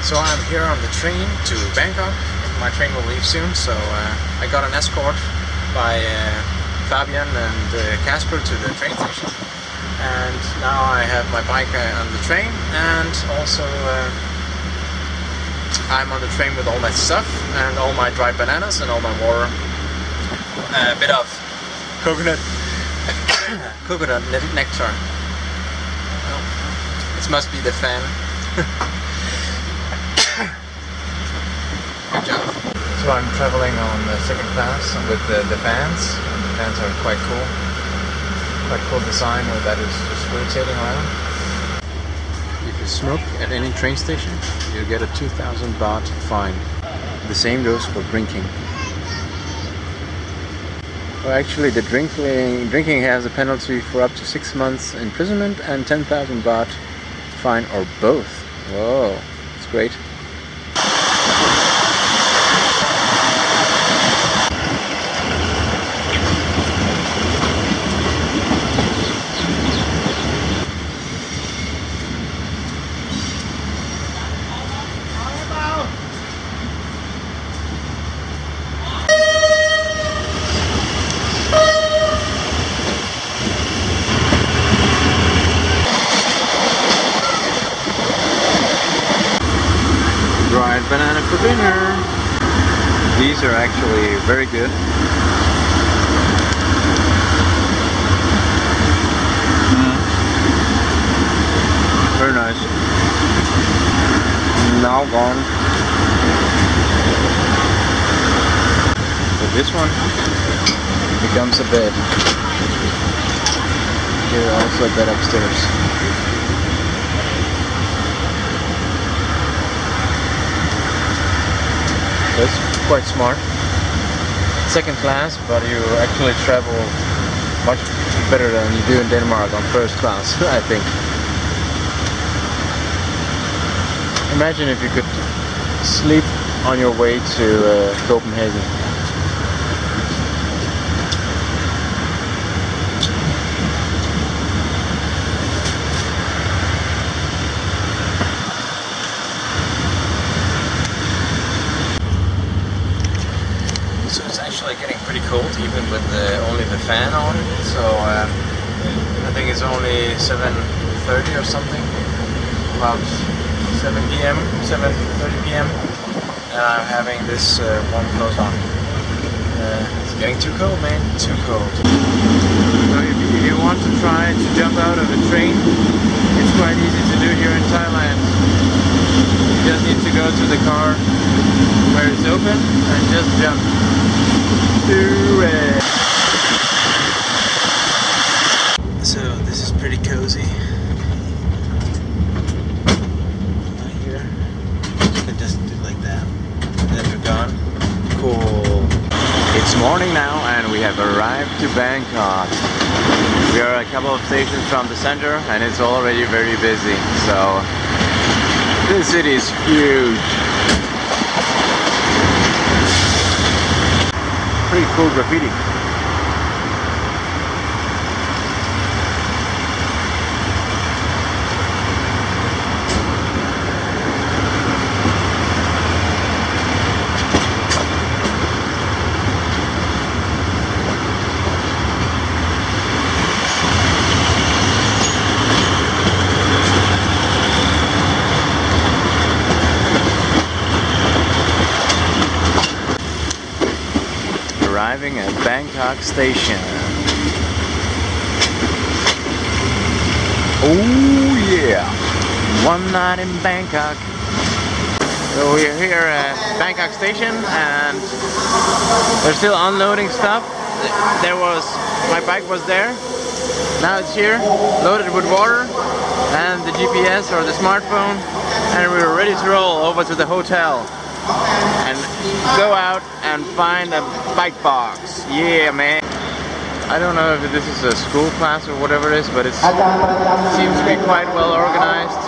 So I'm here on the train to Bangkok. My train will leave soon, so I got an escort by Fabian and Casper to the train station. And now I have my bike on the train, and also I'm on the train with all my stuff and all my dried bananas and all my water. A bit of coconut nectar. Well, this must be the fan. Good job. So I'm traveling on the second class with the fans. And the fans are quite cool. Quite cool design that is just rotating around. If you smoke at any train station, you get a 2,000 baht fine. The same goes for drinking. Well, actually, the drinking has a penalty for up to 6 months imprisonment and 10,000 baht fine, or both. Whoa, that's great. Dried banana for dinner. These are actually very good. Very nice. Now gone. So this one becomes a bed. Here also a bed upstairs. That's quite smart. Second class, but you actually travel much better than you do in Denmark on first class, I think. Imagine if you could sleep on your way to Copenhagen. So it's actually getting pretty cold, even with only the fan on. So I think it's only 7:30 or something, about 7 p.m., 7:30 p.m. And I'm having this warm clothes on. It's getting too cold, man, too cold. So if you want to try to jump out of a train, it's quite easy to do here in Thailand. You just need to go to the car where it's open and just jump. Do it. So this is pretty cozy. Right here. You can just do like that. And then you're gone. Cool. It's morning now and we have arrived to Bangkok. We are a couple of stations from the center and it's already very busy. So this city is huge. Pretty cool graffiti. Arriving at Bangkok Station. Oh yeah! One night in Bangkok. So we're here at Bangkok Station and they're still unloading stuff. My bike was there. Now it's here, loaded with water and the GPS or the smartphone, and we're ready to roll over to the hotel and go out and find a bike box. Yeah, man. I don't know if this is a school class or whatever it is, but it seems to be quite well organized.